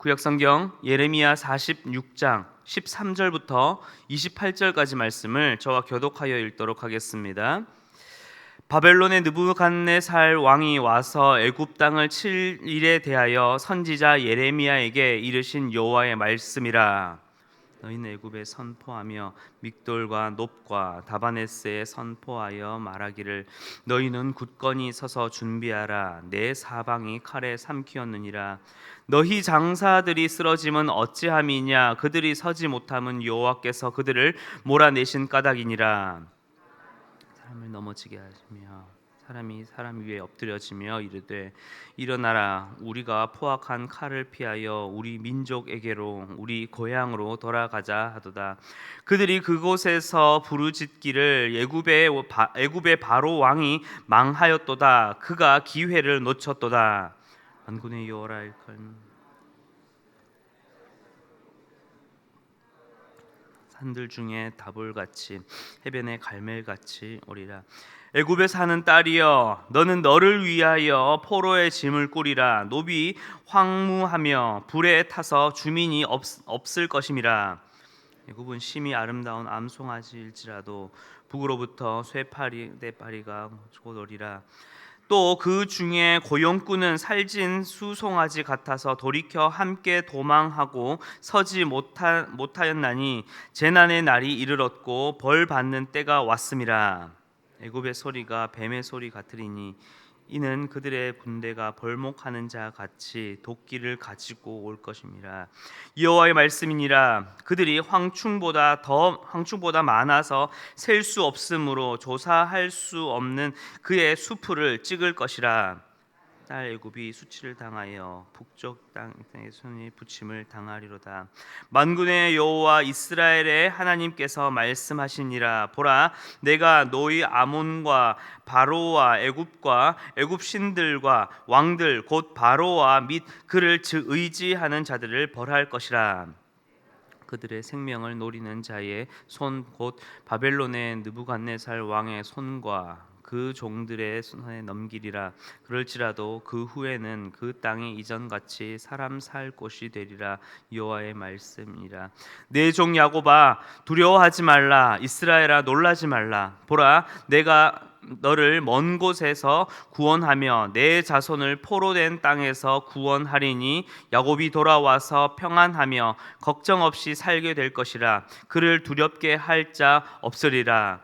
구약성경 예레미야 46장 13절부터 28절까지 말씀을 저와 교독하여 읽도록 하겠습니다. 바벨론의 느부갓네살 왕이 와서 애굽 땅을 칠 일에 대하여 선지자 예레미야에게 이르신 여호와의 말씀이라. 너희는 애굽에 선포하며 믹돌과 놉과 다바네스에 선포하여 말하기를 너희는 굳건히 서서 준비하라. 내 사방이 칼에 삼키었느니라. 너희 장사들이 쓰러짐은 어찌함이냐. 그들이 서지 못함은 여호와께서 그들을 몰아내신 까닭이니라. 사람을 넘어지게 하시며 사람이 사람 위에 엎드려지며 이르되 일어나라. 우리가 포악한 칼을 피하여 우리 민족에게로 우리 고향으로 돌아가자 하도다. 그들이 그곳에서 부르짖기를 애굽의 바로 왕이 망하였도다. 그가 기회를 놓쳤도다. 만군의 여호와라 일컬 산들 중에 다볼같이 해변의 갈멜같이 오리라. 애굽에 사는 딸이여, 너는 너를 위하여 포로의 짐을 꾸리라. 노비 황무하며 불에 타서 주민이 없을 것임이라. 애굽은 심히 아름다운 암송아지일지라도 북으로부터 떼파리가 곧 오리라. 또 그 중에 고용꾼은 살진 수송아지 같아서 돌이켜 함께 도망하고 서지 못하였나니 재난의 날이 이르렀고 벌 받는 때가 왔음이라. 애굽의 소리가 뱀의 소리 같으리니 이는 그들의 군대가 벌목하는 자 같이 도끼를 가지고 올 것임이라. 여호와의 말씀이니라. 그들이 황충보다 많아서 셀 수 없으므로 조사할 수 없는 그의 수풀을 찍을 것이라. 딸 애굽이 수치를 당하여 북쪽 땅에 손이 붙임을 당하리로다. 만군의 여호와 이스라엘의 하나님께서 말씀하시니라. 보라, 내가 너희 아몬과 바로와 애굽과 애굽 신들과 왕들 곧 바로와 및 그를 의지하는 자들을 벌할 것이라. 그들의 생명을 노리는 자의 손 곧 바벨론의 느부갓네살 왕의 손과 그 종들의 손에 넘기리라. 그럴지라도 그 후에는 그 땅이 이전같이 사람 살 곳이 되리라. 여호와의 말씀이라. 내 종 야곱아, 두려워하지 말라. 이스라엘아, 놀라지 말라. 보라, 내가 너를 먼 곳에서 구원하며 내 자손을 포로된 땅에서 구원하리니 야곱이 돌아와서 평안하며 걱정 없이 살게 될 것이라. 그를 두렵게 할 자 없으리라.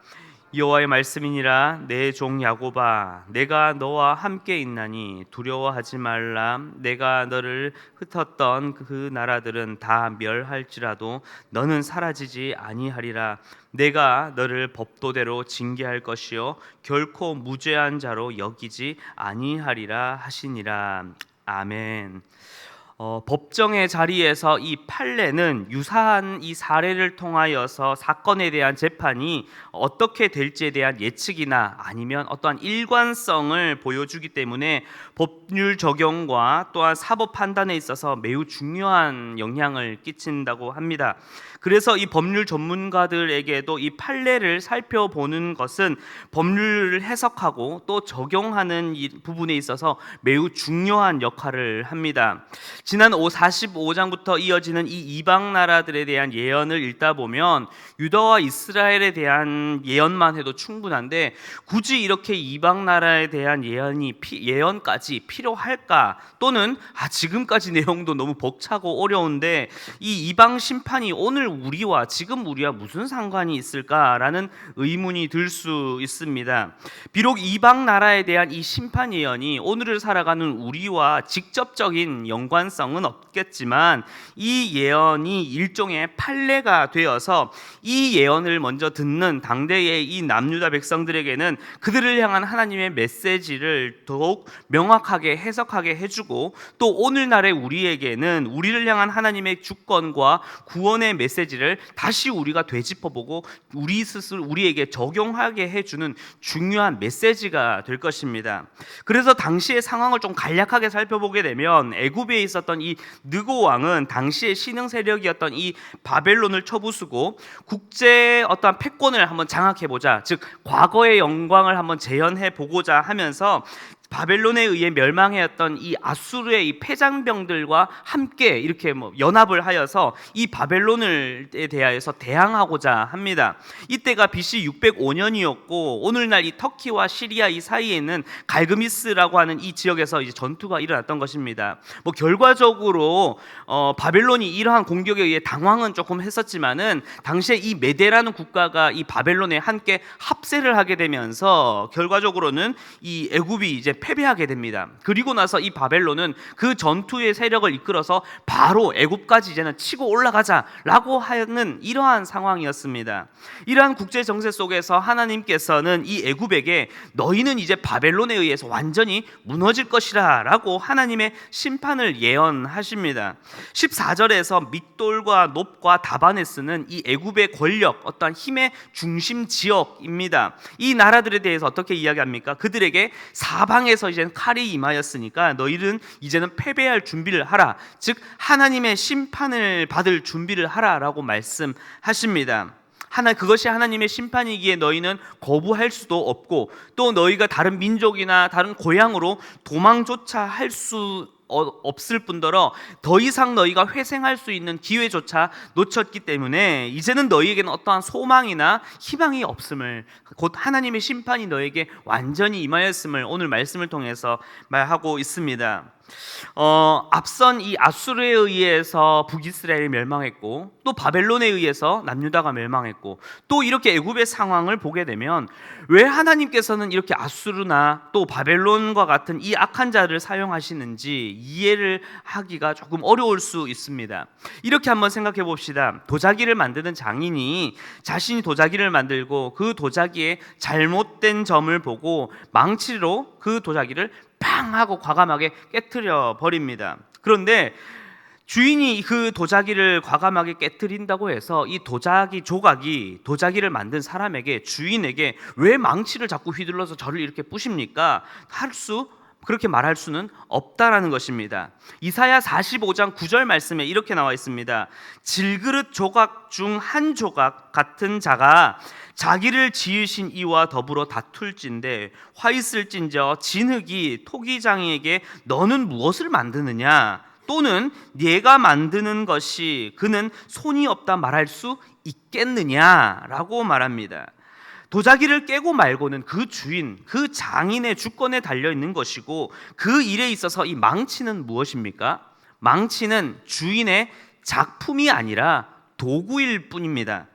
여호와의 말씀이니라. 내 종 야곱아, 내가 너와 함께 있나니 두려워하지 말라. 내가 너를 흩었던 그 나라들은 다 멸할지라도 너는 사라지지 아니하리라. 내가 너를 법도대로 징계할 것이요 결코 무죄한 자로 여기지 아니하리라 하시니라. 아멘. 법정의 자리에서 이 판례는 유사한 이 사례를 통하여서 사건에 대한 재판이 어떻게 될지에 대한 예측이나 아니면 어떠한 일관성을 보여주기 때문에 법률 적용과 또한 사법 판단에 있어서 매우 중요한 영향을 끼친다고 합니다. 그래서 이 법률 전문가들에게도 이 판례를 살펴보는 것은 법률을 해석하고 또 적용하는 이 부분에 있어서 매우 중요한 역할을 합니다. 지난 45장부터 이어지는 이 이방 나라들에 대한 예언을 읽다 보면 유다와 이스라엘에 대한 예언만 해도 충분한데 굳이 이렇게 이방 나라에 대한 예언까지 필요할까? 또는 지금까지 내용도 너무 벅차고 어려운데 이 이방 심판이 오늘 지금 우리와 무슨 상관이 있을까라는 의문이 들 수 있습니다. 비록 이방 나라에 대한 이 심판 예언이 오늘을 살아가는 우리와 직접적인 연관성은 없겠지만 이 예언이 일종의 판례가 되어서 이 예언을 먼저 듣는 당대의 이 남유다 백성들에게는 그들을 향한 하나님의 메시지를 더욱 명확하게 해석하게 해주고 또 오늘날의 우리에게는 우리를 향한 하나님의 주권과 구원의 메시지를 다시 우리가 되짚어보고 우리 스스로 우리에게 적용하게 해주는 중요한 메시지가 될 것입니다. 그래서 당시의 상황을 좀 간략하게 살펴보게 되면 애굽에 있었던 이 느고 왕은 당시의 신흥 세력이었던 이 바벨론을 쳐부수고 국제 어떠한 패권을 한번 장악해보자, 즉 과거의 영광을 한번 재현해 보고자 하면서 바벨론에 의해 멸망하였던 이 아수르의 이 패장병들과 함께 이렇게 연합을 하여서 이 바벨론에 대하여서 대항하고자 합니다. 이때가 BC 605년이었고 오늘날 이 터키와 시리아 이 사이에는 갈그미스라고 하는 이 지역에서 이제 전투가 일어났던 것입니다. 결과적으로 바벨론이 이러한 공격에 의해 당황은 조금 했었지만은 당시에 이 메데라는 국가가 이 바벨론에 함께 합세를 하게 되면서 결과적으로는 이 애굽이 이제 패배하게 됩니다. 그리고 나서 이 바벨론은 그 전투의 세력을 이끌어서 바로 애굽까지 이제는 치고 올라가자라고 하는 이러한 상황이었습니다. 이러한 국제 정세 속에서 하나님께서는 이 애굽에게 너희는 이제 바벨론에 의해서 완전히 무너질 것이라 라고 하나님의 심판을 예언하십니다. 14절에서 밋돌과 놉과 다바네스는 이 애굽의 권력, 어떠한 힘의 중심 지역입니다. 이 나라들에 대해서 어떻게 이야기합니까? 그들에게 사방에서 이제는 칼이 임하였으니까 너희는 이제는 패배할 준비를 하라, 즉 하나님의 심판을 받을 준비를 하라라고 말씀하십니다. 그것이 하나님의 심판이기에 너희는 거부할 수도 없고 또 너희가 다른 민족이나 다른 고향으로 도망조차 할 수 없을 뿐더러 더 이상 너희가 회생할 수 있는 기회조차 놓쳤기 때문에 이제는 너희에게는 어떠한 소망이나 희망이 없음을, 곧 하나님의 심판이 너에게 완전히 임하였음을 오늘 말씀을 통해서 말하고 있습니다. 앞선 이 아수르에 의해서 북이스라엘이 멸망했고 또 바벨론에 의해서 남유다가 멸망했고 또 이렇게 애굽의 상황을 보게 되면 왜 하나님께서는 이렇게 아수르나 또 바벨론과 같은 이 악한 자를 사용하시는지 이해를 하기가 조금 어려울 수 있습니다. 이렇게 한번 생각해 봅시다. 도자기를 만드는 장인이 자신이 도자기를 만들고 그 도자기의 잘못된 점을 보고 망치로 그 도자기를 팡 하고 과감하게 깨트려 버립니다. 그런데 주인이 그 도자기를 과감하게 깨트린다고 해서 이 도자기 조각이 도자기를 만든 사람에게, 주인에게 왜 망치를 자꾸 휘둘러서 저를 이렇게 부십니까? 그렇게 말할 수는 없다라는 것입니다. 이사야 45장 9절 말씀에 이렇게 나와 있습니다. 질그릇 조각 중 한 조각 같은 자가 자기를 지으신 이와 더불어 다툴진대 화 있을진저 진흙이 토기장이에게 너는 무엇을 만드느냐, 또는 네가 만드는 것이 그는 손이 없다 말할 수 있겠느냐라고 말합니다. 도자기를 깨고 말고는 그 주인, 그 장인의 주권에 달려있는 것이고 그 일에 있어서 이 망치는 무엇입니까? 망치는 주인의 작품이 아니라 도구일 뿐입니다.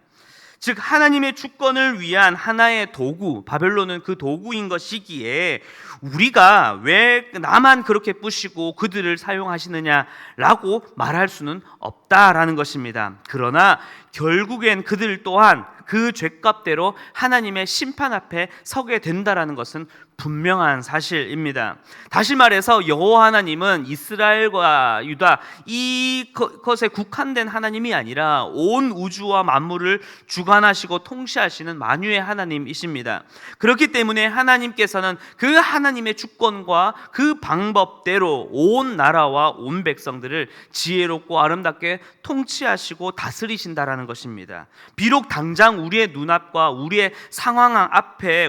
즉 하나님의 주권을 위한 하나의 도구, 바벨론은 그 도구인 것이기에 우리가 왜 나만 그렇게 뿌시고 그들을 사용하시느냐라고 말할 수는 없다라는 것입니다. 그러나 결국엔 그들 또한 그 죄값대로 하나님의 심판 앞에 서게 된다라는 것은 분명한 사실입니다. 다시 말해서 여호와 하나님은 이스라엘과 유다 이것에 국한된 하나님이 아니라 온 우주와 만물을 주관하시고 통치하시는 만유의 하나님이십니다. 그렇기 때문에 하나님께서는 그 하나님의 주권과 그 방법대로 온 나라와 온 백성들을 지혜롭고 아름답게 통치하시고 다스리신다라는 것입니다. 비록 당장 우리의 눈앞과 우리의 상황 앞에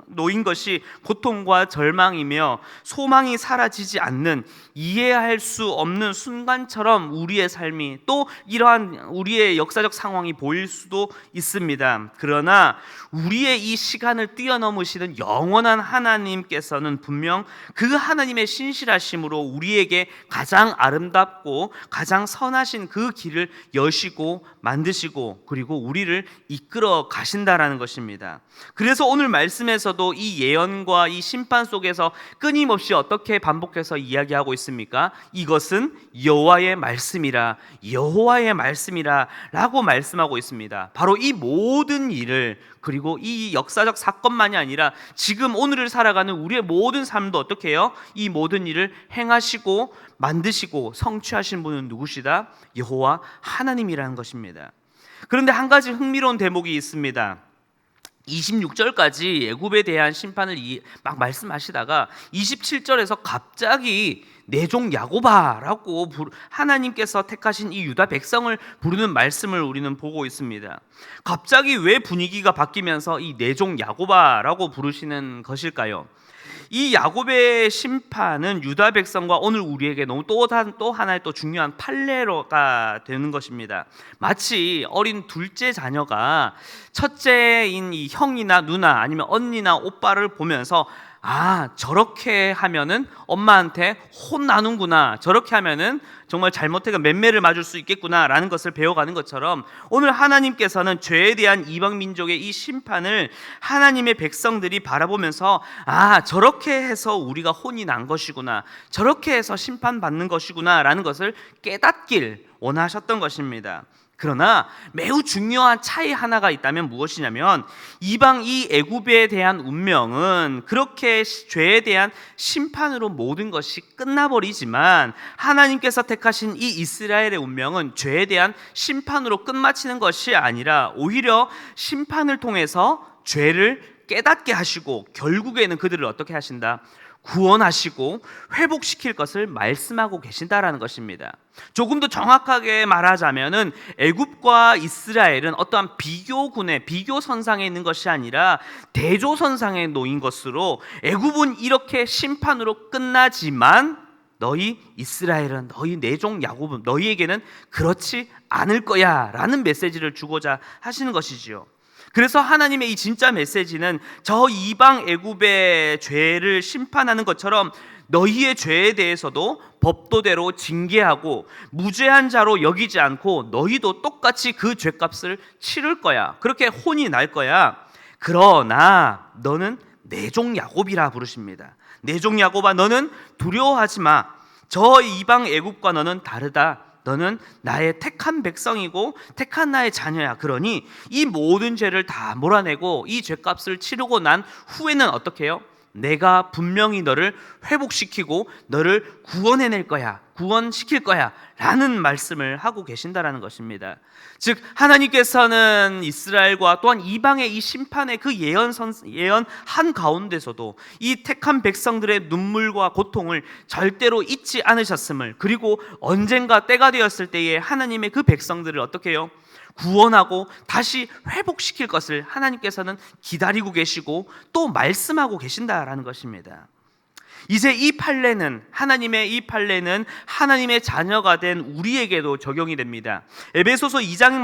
놓인 것이 고통과 절망이며 소망이 사라지지 않는, 이해할 수 없는 순간처럼 우리의 삶이 또 이러한 우리의 역사적 상황이 보일 수도 있습니다. 그러나 우리의 이 시간을 뛰어넘으시는 영원한 하나님께서는 분명 그 하나님의 신실하심으로 우리에게 가장 아름답고 가장 선하신 그 길을 여시고 만드시고 그리고 우리를 이끌어 가신다라는 것입니다. 그래서 오늘 말씀에서도 이 예언과 이 심판 속에서 끊임없이 어떻게 반복해서 이야기하고 있습니까? 이것은 여호와의 말씀이라, 여호와의 말씀이라 라고 말씀하고 있습니다. 바로 이 모든 일을, 그리고 이 역사적 사건만이 아니라 지금 오늘을 살아가는 우리의 모든 삶도 어떻게 해요? 이 모든 일을 행하시고 만드시고 성취하신 분은 누구시다? 여호와 하나님이라는 것입니다. 그런데 한 가지 흥미로운 대목이 있습니다. 26절까지 애굽에 대한 심판을 막 말씀하시다가 27절에서 갑자기 내 종 야곱아라고 하나님께서 택하신 이 유다 백성을 부르는 말씀을 우리는 보고 있습니다. 갑자기 왜 분위기가 바뀌면서 이 내 종 야곱아라고 부르시는 것일까요? 이 야곱의 심판은 유다 백성과 오늘 우리에게 너무 또 하나의 또 중요한 판례가 되는 것입니다. 마치 어린 둘째 자녀가 첫째인 이 형이나 누나 아니면 언니나 오빠를 보면서 저렇게 하면은 엄마한테 혼나는구나, 저렇게 하면은 정말 잘못해가 맹매를 맞을 수 있겠구나라는 것을 배워가는 것처럼, 오늘 하나님께서는 죄에 대한 이방 민족의 이 심판을 하나님의 백성들이 바라보면서 저렇게 해서 우리가 혼이 난 것이구나, 저렇게 해서 심판받는 것이구나 라는 것을 깨닫길 원하셨던 것입니다. 그러나 매우 중요한 차이 하나가 있다면 무엇이냐면, 이방 이 애굽에 대한 운명은 그렇게 죄에 대한 심판으로 모든 것이 끝나버리지만, 하나님께서 택하신 이 이스라엘의 운명은 죄에 대한 심판으로 끝마치는 것이 아니라 오히려 심판을 통해서 죄를 깨닫게 하시고 결국에는 그들을 어떻게 하신다? 구원하시고 회복시킬 것을 말씀하고 계신다라는 것입니다. 조금 더 정확하게 말하자면은 애굽과 이스라엘은 어떠한 비교군의 비교선상에 있는 것이 아니라 대조선상에 놓인 것으로, 애굽은 이렇게 심판으로 끝나지만 너희 이스라엘은, 너희 내종 야곱은 너희에게는 그렇지 않을 거야 라는 메시지를 주고자 하시는 것이지요. 그래서 하나님의 이 진짜 메시지는 저 이방 애굽의 죄를 심판하는 것처럼 너희의 죄에 대해서도 법도대로 징계하고 무죄한 자로 여기지 않고 너희도 똑같이 그 죄값을 치를 거야, 그렇게 혼이 날 거야. 그러나 너는 내종 야곱이라 부르십니다. 내종 야곱아, 너는 두려워하지 마. 저 이방 애굽과 너는 다르다. 너는 나의 택한 백성이고 택한 나의 자녀야. 그러니 이 모든 죄를 다 몰아내고 이 죄값을 치르고 난 후에는 어떻게 해요? 내가 분명히 너를 회복시키고 너를 구원해낼 거야, 구원시킬 거야 라는 말씀을 하고 계신다라는 것입니다. 즉 하나님께서는 이스라엘과 또한 이방의 이 심판의 그 예언 한가운데서도 이 택한 백성들의 눈물과 고통을 절대로 잊지 않으셨음을, 그리고 언젠가 때가 되었을 때에 하나님의 그 백성들을 어떻게 해요? 구원하고 다시 회복시킬 것을 하나님께서는 기다리고 계시고 또 말씀하고 계신다라는 것입니다. 이제 이 판례는, 하나님의 이 판례는 하나님의 자녀가 된 우리에게도 적용이 됩니다. 에베소서 2장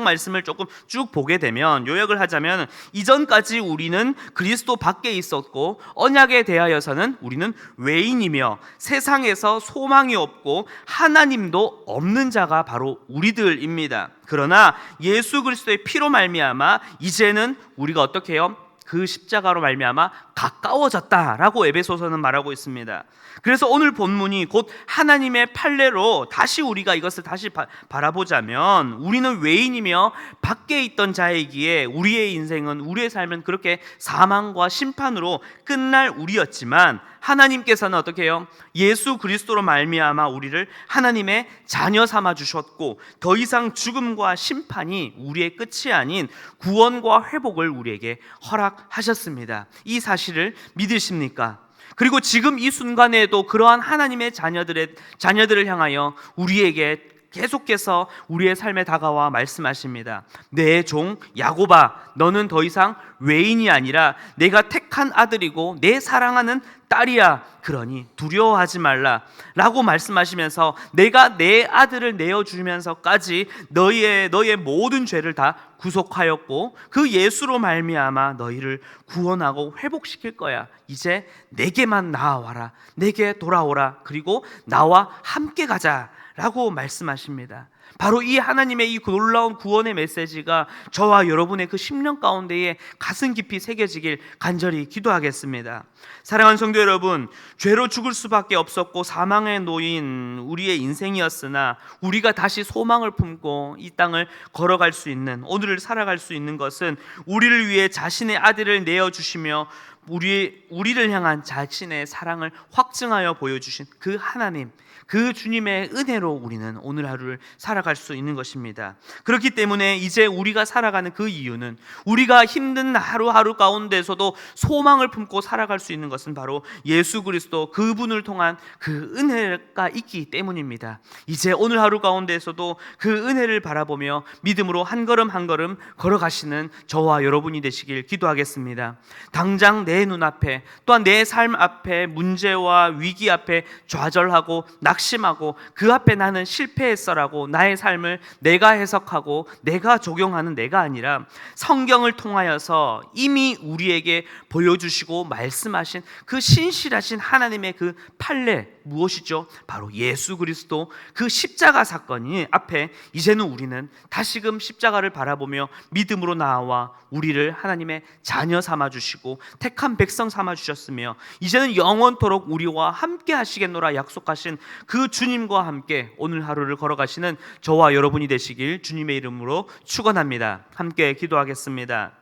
말씀을 조금 쭉 보게 되면, 요약을 하자면, 이전까지 우리는 그리스도 밖에 있었고 언약에 대하여서는 우리는 외인이며 세상에서 소망이 없고 하나님도 없는 자가 바로 우리들입니다. 그러나 예수 그리스도의 피로 말미암아 이제는 우리가 어떻게 해요? 그 십자가로 말미암아 가까워졌다라고 에베소서는 말하고 있습니다. 그래서 오늘 본문이 곧 하나님의 판례로 다시 우리가 이것을 다시 바라보자면, 우리는 외인이며 밖에 있던 자이기에 우리의 인생은, 우리의 삶은 그렇게 사망과 심판으로 끝날 우리였지만, 하나님께서는 어떻게 해요? 예수 그리스도로 말미암아 우리를 하나님의 자녀 삼아 주셨고, 더 이상 죽음과 심판이 우리의 끝이 아닌 구원과 회복을 우리에게 허락하셨습니다. 이 사실을 믿으십니까? 그리고 지금 이 순간에도 그러한 하나님의 자녀들을 향하여 우리에게 계속해서 우리의 삶에 다가와 말씀하십니다. 내 종 야곱아, 너는 더 이상 외인이 아니라 내가 택한 아들이고 내 사랑하는 딸이야. 그러니 두려워하지 말라 라고 말씀하시면서 내가 내 아들을 내어주면서까지 너의 모든 죄를 다 구속하였고 그 예수로 말미암아 너희를 구원하고 회복시킬 거야. 이제 내게만 나아와라, 내게 돌아오라, 그리고 나와 함께 가자 라고 말씀하십니다. 바로 이 하나님의 이 놀라운 구원의 메시지가 저와 여러분의 그 10년 가운데에 가슴 깊이 새겨지길 간절히 기도하겠습니다. 사랑하는 성도 여러분, 죄로 죽을 수밖에 없었고 사망에 놓인 우리의 인생이었으나 우리가 다시 소망을 품고 이 땅을 걸어갈 수 있는, 오늘을 살아갈 수 있는 것은 우리를 위해 자신의 아들을 내어주시며 우리를 향한 자신의 사랑을 확증하여 보여주신 그 하나님, 그 주님의 은혜로 우리는 오늘 하루를 살아갈 살아갈 수 있는 것입니다. 그렇기 때문에 이제 우리가 살아가는 그 이유는, 우리가 힘든 하루하루 가운데서도 소망을 품고 살아갈 수 있는 것은 바로 예수 그리스도 그분을 통한 그 은혜가 있기 때문입니다. 이제 오늘 하루 가운데서도 그 은혜를 바라보며 믿음으로 한 걸음 한 걸음 걸어가시는 저와 여러분이 되시길 기도하겠습니다. 당장 내 눈앞에, 또한 내 삶 앞에 문제와 위기 앞에 좌절하고 낙심하고 그 앞에 나는 실패했어라고 나의 삶을 내가 해석하고 내가 적용하는 내가 아니라 성경을 통하여서 이미 우리에게 보여주시고 말씀하신 그 신실하신 하나님의 그 판례, 무엇이죠? 바로 예수 그리스도 그 십자가 사건이 앞에 이제는 우리는 다시금 십자가를 바라보며 믿음으로 나아와 우리를 하나님의 자녀 삼아주시고 택한 백성 삼아주셨으며 이제는 영원토록 우리와 함께 하시겠노라 약속하신 그 주님과 함께 오늘 하루를 걸어가시는 저와 여러분이 되시길 주님의 이름으로 축원합니다. 함께 기도하겠습니다.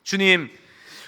주님,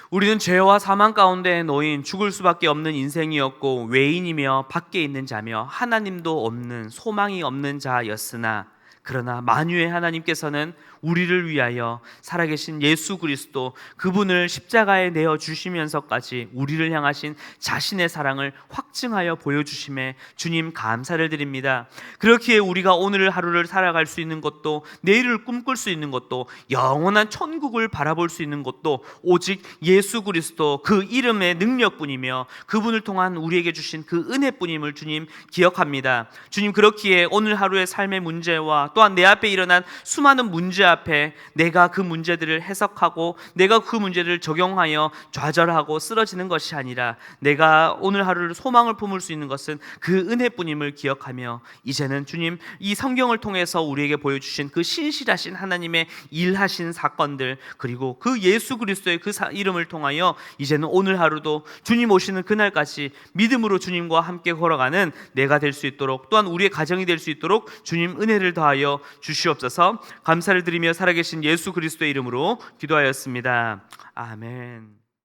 우리는 죄와 사망 가운데 놓인 죽을 수밖에 없는 인생이었고 외인이며 밖에 있는 자며 하나님도 없는 소망이 없는 자였으나, 그러나 만유의 하나님께서는 우리를 위하여 살아계신 예수 그리스도 그분을 십자가에 내어 주시면서까지 우리를 향하신 자신의 사랑을 확증하여 보여주심에 주님 감사를 드립니다. 그렇기에 우리가 오늘 하루를 살아갈 수 있는 것도, 내일을 꿈꿀 수 있는 것도, 영원한 천국을 바라볼 수 있는 것도 오직 예수 그리스도 그 이름의 능력뿐이며 그분을 통한 우리에게 주신 그 은혜뿐임을 주님 기억합니다. 주님, 그렇기에 오늘 하루의 삶의 문제와 또한 내 앞에 일어난 수많은 문제 앞에 내가 그 문제들을 해석하고 내가 그 문제를 적용하여 좌절하고 쓰러지는 것이 아니라 내가 오늘 하루를 소망을 품을 수 있는 것은 그 은혜뿐임을 기억하며 이제는 주님, 이 성경을 통해서 우리에게 보여주신 그 신실하신 하나님의 일하신 사건들, 그리고 그 예수 그리스도의 그 이름을 통하여 이제는 오늘 하루도 주님 오시는 그날까지 믿음으로 주님과 함께 걸어가는 내가 될 수 있도록, 또한 우리의 가정이 될 수 있도록 주님 은혜를 더하여 주시옵소서. 감사를 드리며 살아계신 예수 그리스도의 이름으로 기도하였습니다. 아멘.